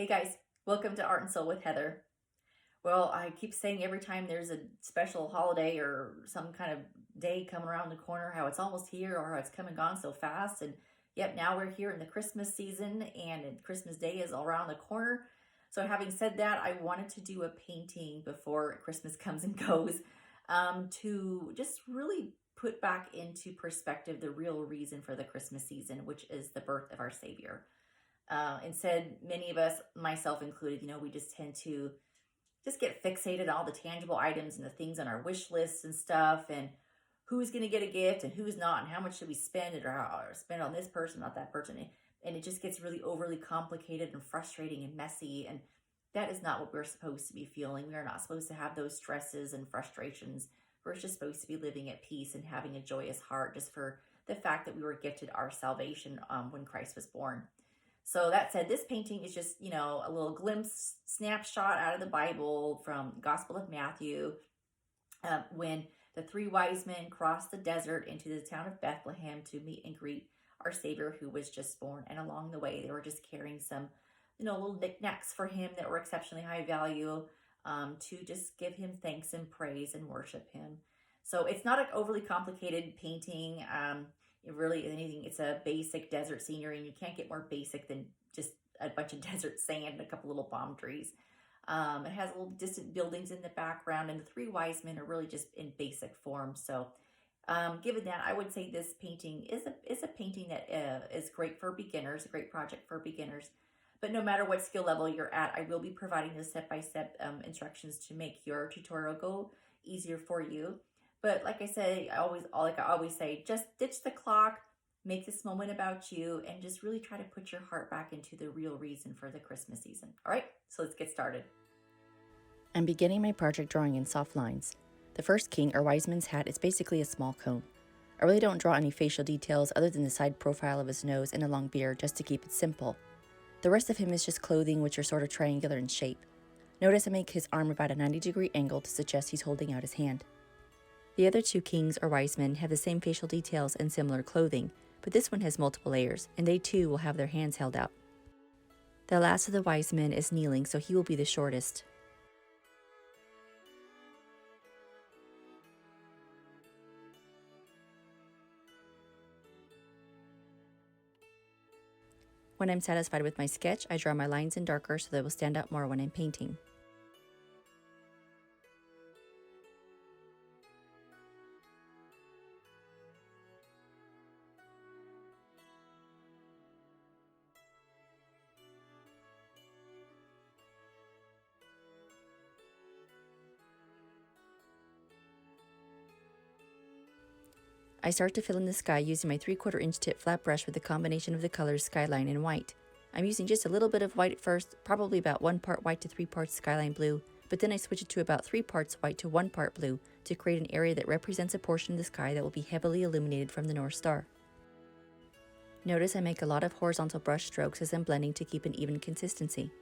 Hey guys, welcome to Art and Soul with Heather. Well, I keep saying every time there's a special holiday or some kind of day coming around the corner, how it's almost here or how it's come and gone so fast. And yep, now we're here in the Christmas season and Christmas Day is all around the corner. So, having said that, I wanted to do a painting before Christmas comes and goes to just really put back into perspective the real reason for the Christmas season, which is the birth of our Savior. Instead, many of us, myself included, we just tend to just get fixated on all the tangible items and the things on our wish lists and stuff, and who's going to get a gift and who's not, and how much should we spend it or spend on this person, not that person. And it just gets really overly complicated and frustrating and messy. And that is not what we're supposed to be feeling. We are not supposed to have those stresses and frustrations. We're just supposed to be living at peace and having a joyous heart just for the fact that we were gifted our salvation when Christ was born. So that said, this painting is just, a little glimpse, snapshot out of the Bible from Gospel of Matthew, when the three wise men crossed the desert into the town of Bethlehem to meet and greet our Savior who was just born. And along the way, they were just carrying some, little knickknacks for him that were exceptionally high value to just give him thanks and praise and worship him. So it's not an overly complicated painting. It's a basic desert scenery, and you can't get more basic than just a bunch of desert sand and a couple little palm trees. It has little distant buildings in the background, and the three wise men are really just in basic form. So, given that, I would say this painting is a painting that is great for beginners, a great project for beginners. But no matter what skill level you're at, I will be providing the step-by-step instructions to make your tutorial go easier for you. But like I always say, just ditch the clock, make this moment about you, and just really try to put your heart back into the real reason for the Christmas season. All right, so let's get started. I'm beginning my project drawing in soft lines. The first king, or wise man's hat, is basically a small cone. I really don't draw any facial details other than the side profile of his nose and a long beard just to keep it simple. The rest of him is just clothing which are sort of triangular in shape. Notice I make his arm about a 90-degree angle to suggest he's holding out his hand. The other two kings or wise men have the same facial details and similar clothing, but this one has multiple layers, and they too will have their hands held out. The last of the wise men is kneeling, so he will be the shortest. When I'm satisfied with my sketch, I draw my lines in darker so they will stand out more when I'm painting. I start to fill in the sky using my 3/4 inch tip flat brush with a combination of the colors skyline and white. I'm using just a little bit of white at first, probably about 1 part white to 3 parts skyline blue, but then I switch it to about 3 parts white to 1 part blue to create an area that represents a portion of the sky that will be heavily illuminated from the North Star. Notice I make a lot of horizontal brush strokes as I'm blending to keep an even consistency.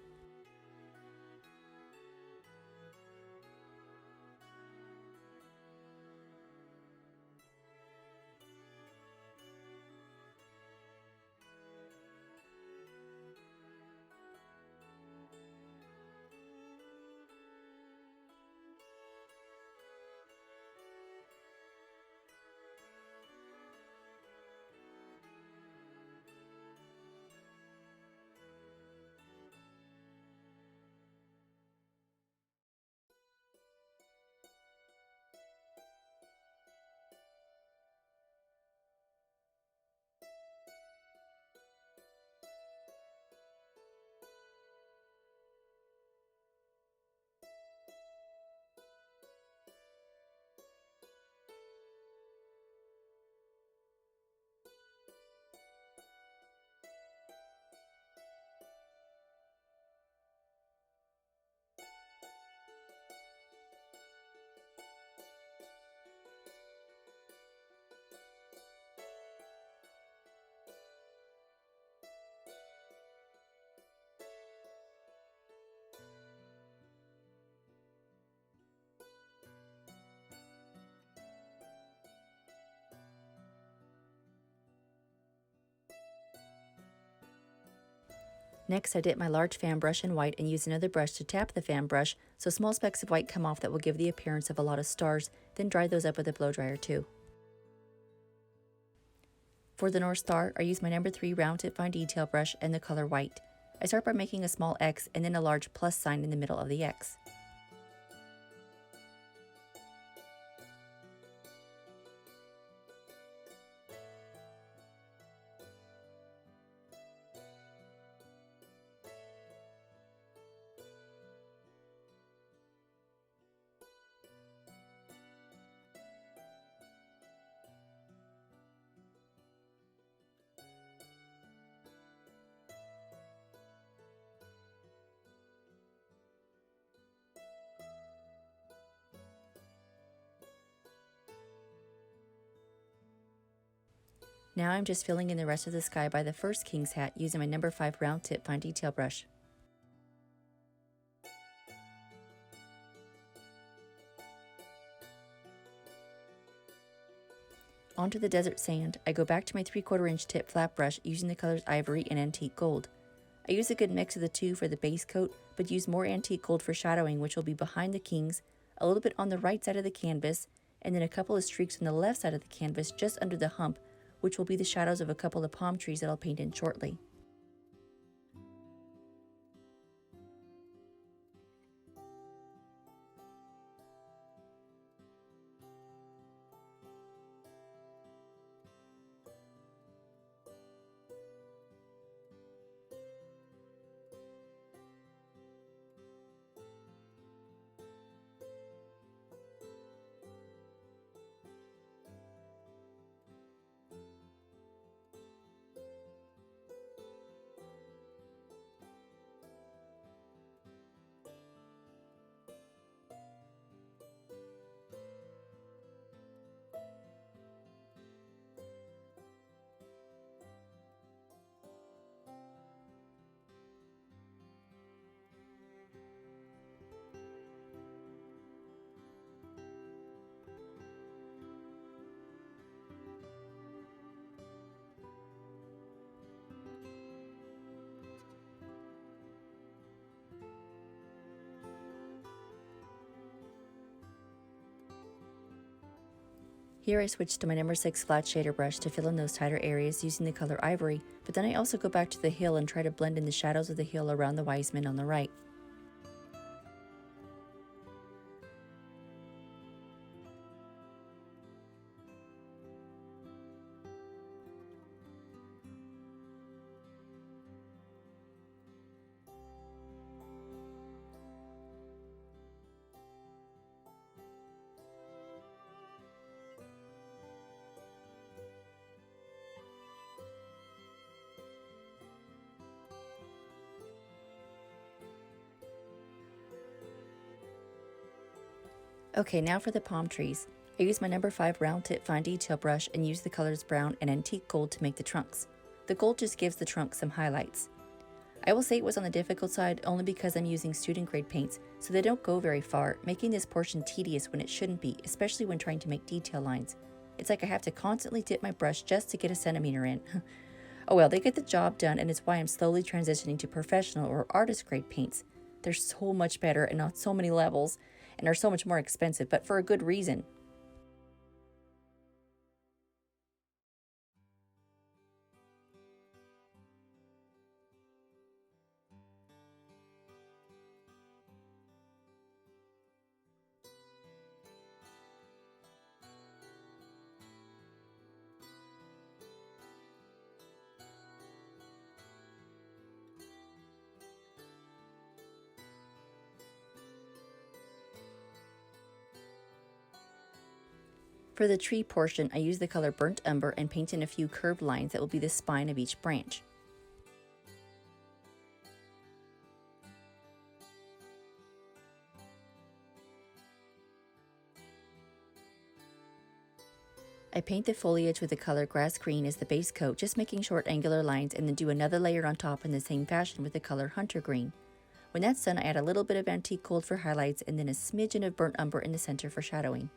Next, I dip my large fan brush in white and use another brush to tap the fan brush so small specks of white come off that will give the appearance of a lot of stars, then dry those up with a blow dryer too. For the North Star, I use my number 3 round tip fine detail brush and the color white. I start by making a small X and then a large plus sign in the middle of the X. Now I'm just filling in the rest of the sky by the first king's hat using my number 5 round tip fine detail brush. Onto the desert sand, I go back to my 3/4 inch tip flat brush using the colors ivory and antique gold. I use a good mix of the two for the base coat, but use more antique gold for shadowing, which will be behind the kings, a little bit on the right side of the canvas, and then a couple of streaks on the left side of the canvas just under the hump, which will be the shadows of a couple of palm trees that I'll paint in shortly. Here I switch to my number 6 flat shader brush to fill in those tighter areas using the color ivory, but then I also go back to the hill and try to blend in the shadows of the hill around the wise men on the right. Okay, now for the palm trees. I use my number 5 round tip fine detail brush and use the colors brown and antique gold to make the trunks. The gold just gives the trunk some highlights. I will say it was on the difficult side only because I'm using student grade paints, so they don't go very far, making this portion tedious when it shouldn't be, especially when trying to make detail lines. It's like I have to constantly dip my brush just to get a centimeter in. Oh well, they get the job done, and it's why I'm slowly transitioning to professional or artist grade paints. They're so much better and on so many levels, and are so much more expensive, but for a good reason. For the tree portion, I use the color burnt umber and paint in a few curved lines that will be the spine of each branch. I paint the foliage with the color grass green as the base coat, just making short angular lines, and then do another layer on top in the same fashion with the color hunter green. When that's done, I add a little bit of antique gold for highlights and then a smidgen of burnt umber in the center for shadowing.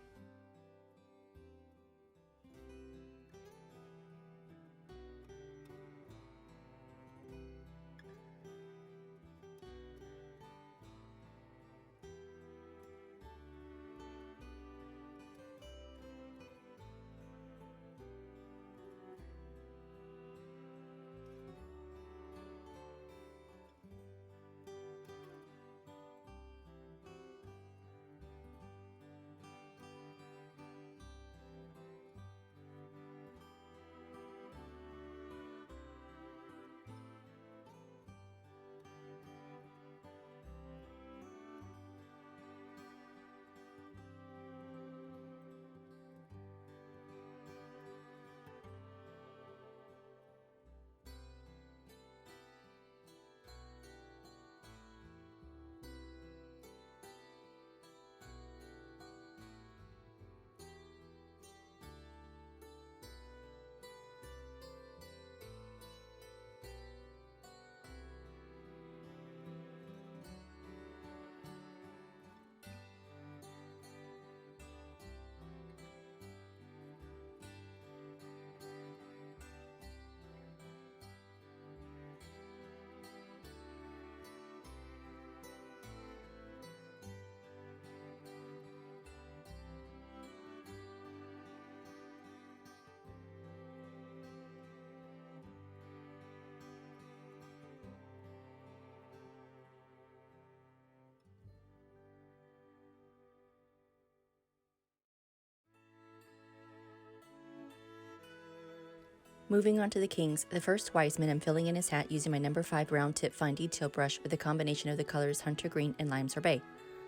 Moving on to the kings, the first wise man, I'm filling in his hat using my number 5 round tip fine detail brush with a combination of the colors hunter green and lime sorbet,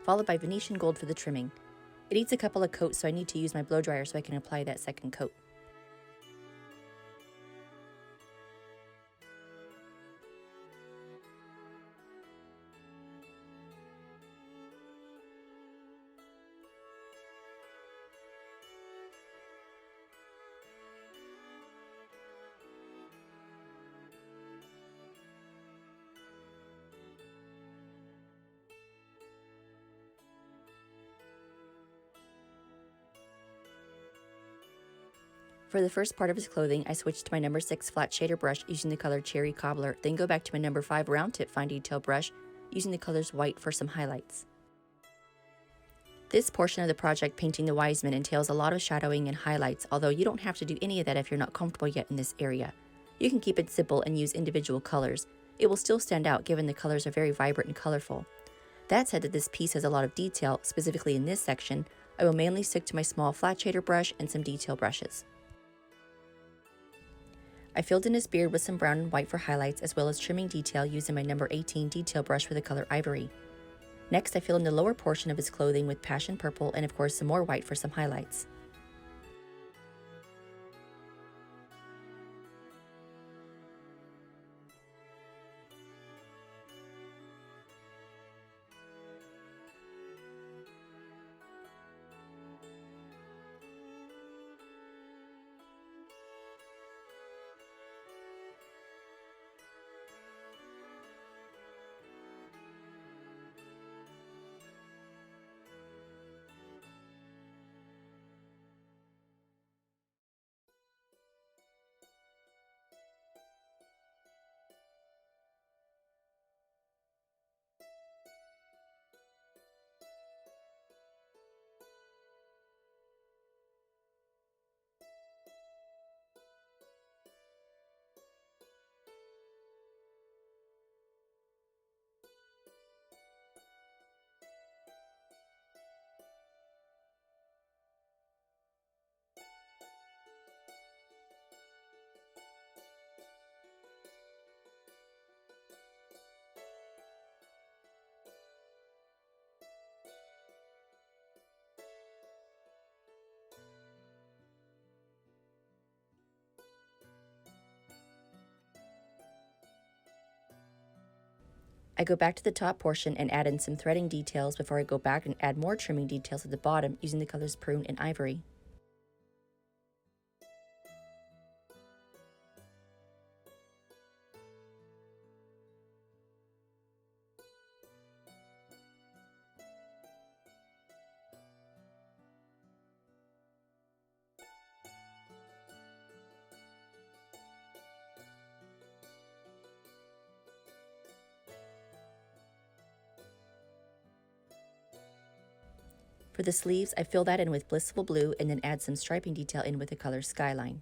followed by Venetian gold for the trimming. It needs a couple of coats, so I need to use my blow dryer so I can apply that second coat. For the first part of his clothing, I switched to my number 6 flat shader brush using the color Cherry Cobbler, then go back to my number 5 round tip fine detail brush using the colors white for some highlights. This portion of the project, painting the wise men, entails a lot of shadowing and highlights, although you don't have to do any of that if you're not comfortable yet in this area. You can keep it simple and use individual colors. It will still stand out given the colors are very vibrant and colorful. That said, that this piece has a lot of detail, specifically in this section, I will mainly stick to my small flat shader brush and some detail brushes. I filled in his beard with some brown and white for highlights, as well as trimming detail using my number 18 detail brush for the color Ivory. Next, I fill in the lower portion of his clothing with passion purple and of course some more white for some highlights. I go back to the top portion and add in some threading details before I go back and add more trimming details at the bottom using the colors Prune and Ivory. For the sleeves, I fill that in with Blissful Blue and then add some striping detail in with the color Skyline.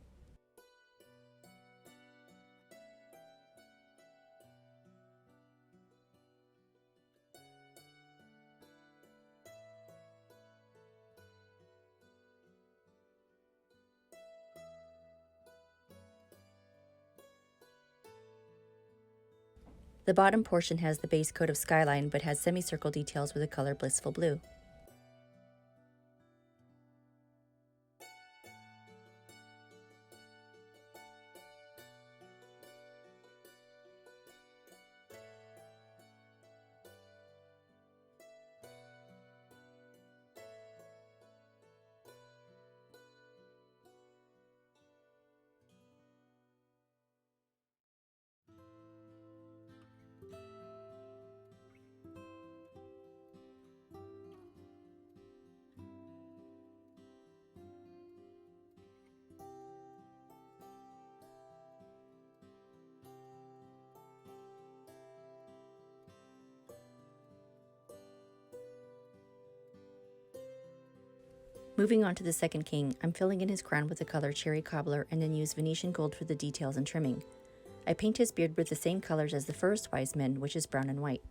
The bottom portion has the base coat of Skyline but has semicircle details with the color Blissful Blue. Moving on to the second king, I'm filling in his crown with the color Cherry Cobbler and then use Venetian gold for the details and trimming. I paint his beard with the same colors as the first wise men, which is brown and white.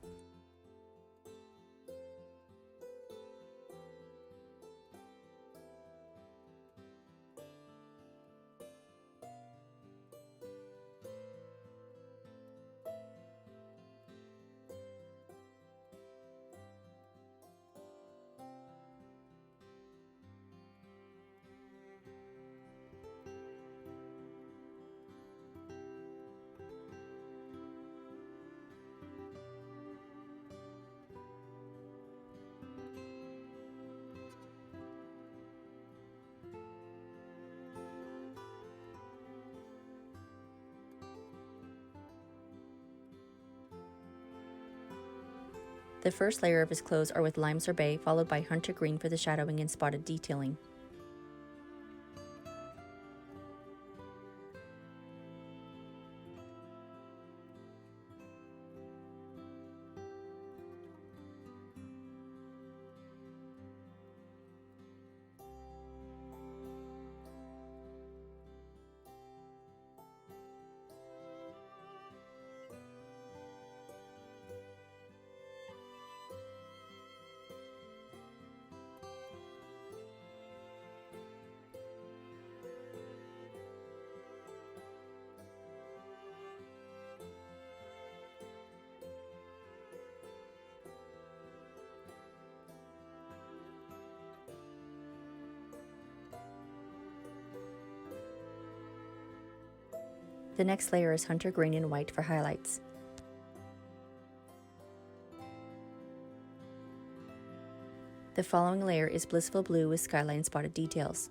The first layer of his clothes are with lime sorbet, followed by hunter green for the shadowing and spotted detailing. The next layer is hunter green and white for highlights. The following layer is blissful blue with skyline spotted details.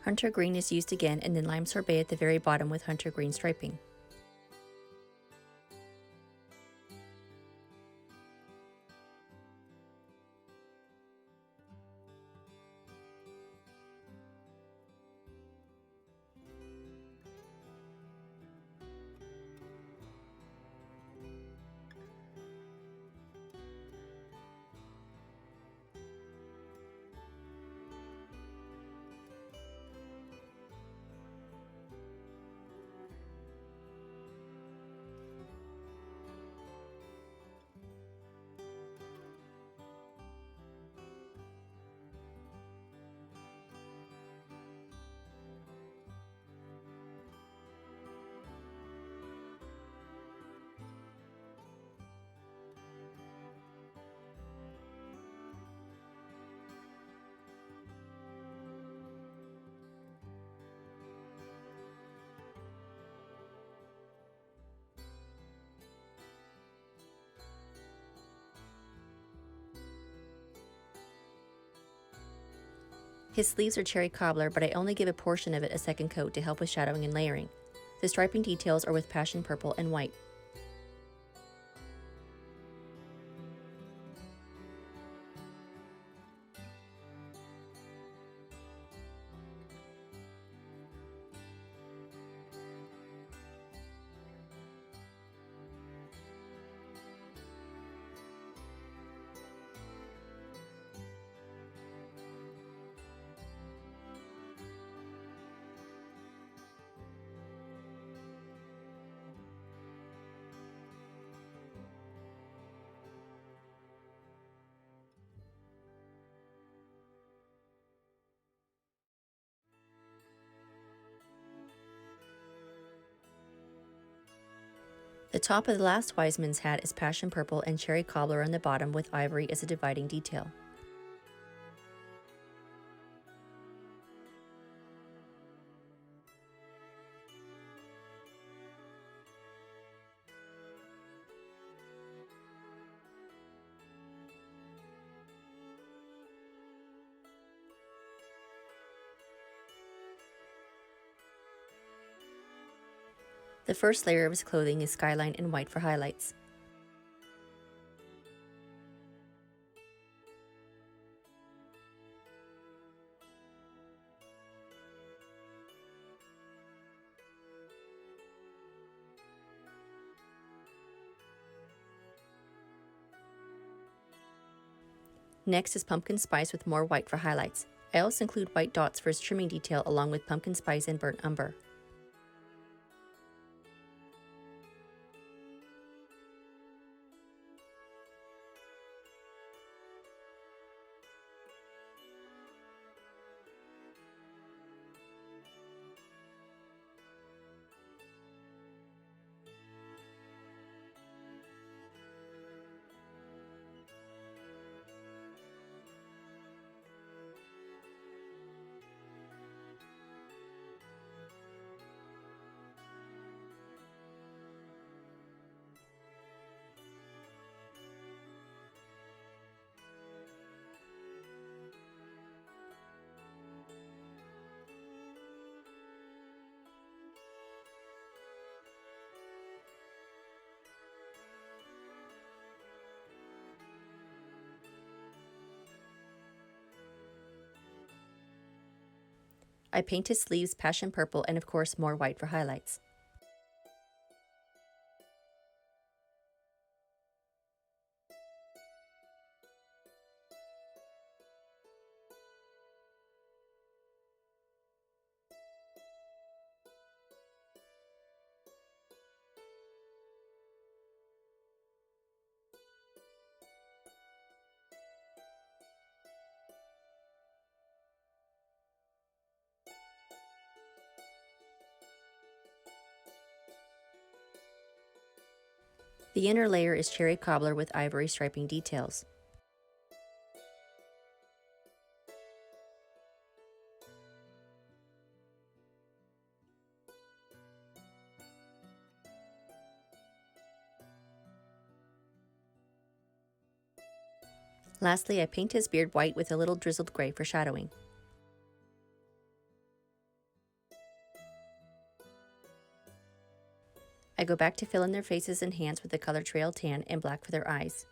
Hunter green is used again, and then lime sorbet at the very bottom with hunter green striping. His sleeves are cherry cobbler, but I only give a portion of it a second coat to help with shadowing and layering. The striping details are with passion purple and white. The top of the last wise man's hat is passion purple and cherry cobbler on the bottom with ivory as a dividing detail. The first layer of his clothing is skyline and white for highlights. Next is pumpkin spice with more white for highlights. I also include white dots for his trimming detail along with pumpkin spice and burnt umber. I paint his sleeves passion purple and of course more white for highlights. The inner layer is cherry cobbler with ivory striping details. Lastly, I paint his beard white with a little drizzled gray for shadowing. I go back to fill in their faces and hands with the color trail tan and black for their eyes.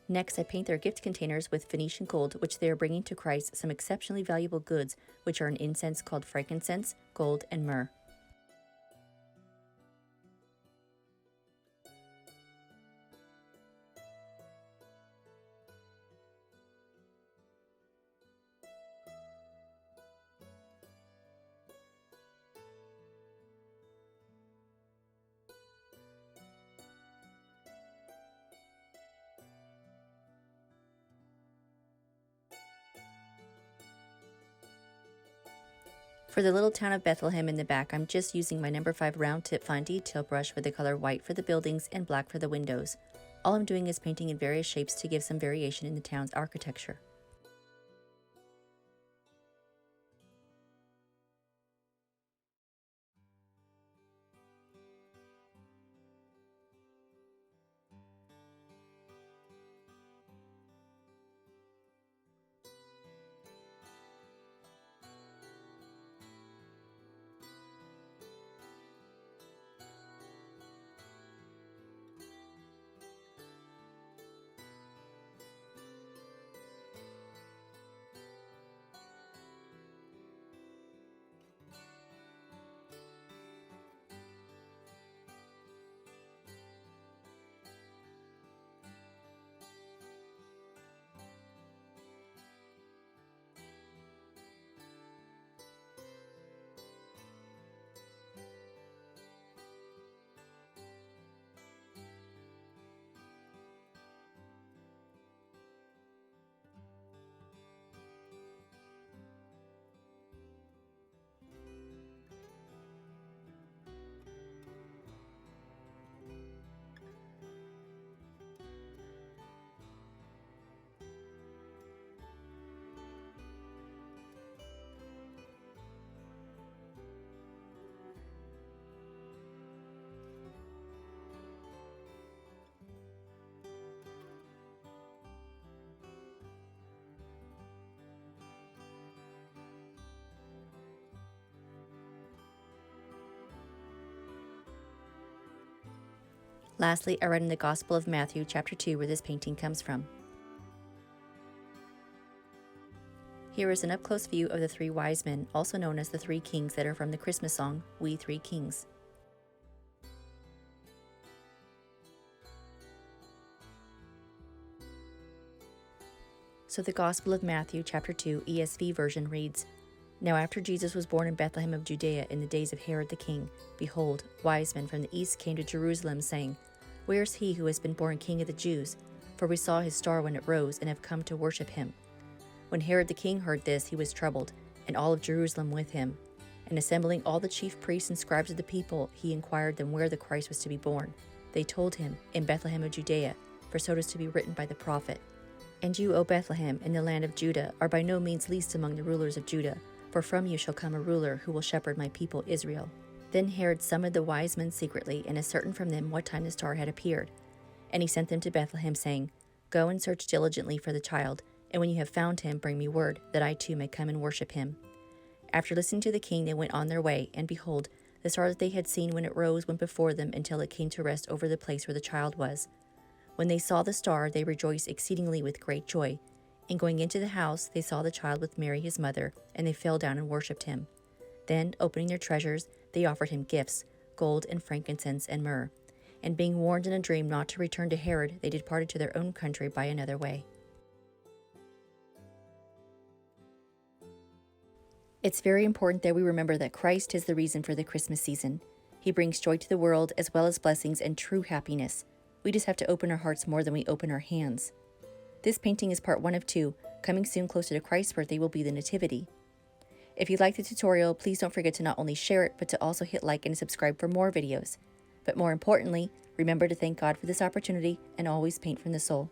Next, I paint their gift containers with Venetian gold, which they are bringing to Christ some exceptionally valuable goods, which are an incense called frankincense, gold, and myrrh. For the little town of Bethlehem in the back, I'm just using my number 5 round tip fine detail brush with the color white for the buildings and black for the windows. All I'm doing is painting in various shapes to give some variation in the town's architecture. Lastly, I read in the Gospel of Matthew, chapter 2, where this painting comes from. Here is an up-close view of the 3 wise men, also known as the 3 kings that are from the Christmas song, We 3 Kings. So the Gospel of Matthew, chapter 2, ESV version reads, Now after Jesus was born in Bethlehem of Judea in the days of Herod the king, behold, wise men from the east came to Jerusalem, saying, Where is he who has been born King of the Jews? For we saw his star when it rose, and have come to worship him. When Herod the king heard this, he was troubled, and all of Jerusalem with him. And assembling all the chief priests and scribes of the people, he inquired them where the Christ was to be born. They told him, In Bethlehem of Judea, for so it is to be written by the prophet. And you, O Bethlehem, in the land of Judah, are by no means least among the rulers of Judah, for from you shall come a ruler who will shepherd my people Israel. Then Herod summoned the wise men secretly, and ascertained from them what time the star had appeared. And he sent them to Bethlehem, saying, Go and search diligently for the child, And when you have found him, bring me word, that I too may come and worship him." After listening to the king, they went on their way, and behold, the star that they had seen when it rose went before them until it came to rest over the place where the child was. When they saw the star, they rejoiced exceedingly with great joy. And going into the house, they saw the child with Mary his mother, and they fell down and worshipped him. Then, opening their treasures, they offered him gifts, gold and frankincense and myrrh. And being warned in a dream not to return to Herod, they departed to their own country by another way. It's very important that we remember that Christ is the reason for the Christmas season. He brings joy to the world as well as blessings and true happiness. We just have to open our hearts more than we open our hands. This painting is part 1 of 2. Coming soon closer to Christ's birthday will be the Nativity. If you liked the tutorial, please don't forget to not only share it, but to also hit like and subscribe for more videos. But more importantly, remember to thank God for this opportunity and always paint from the soul.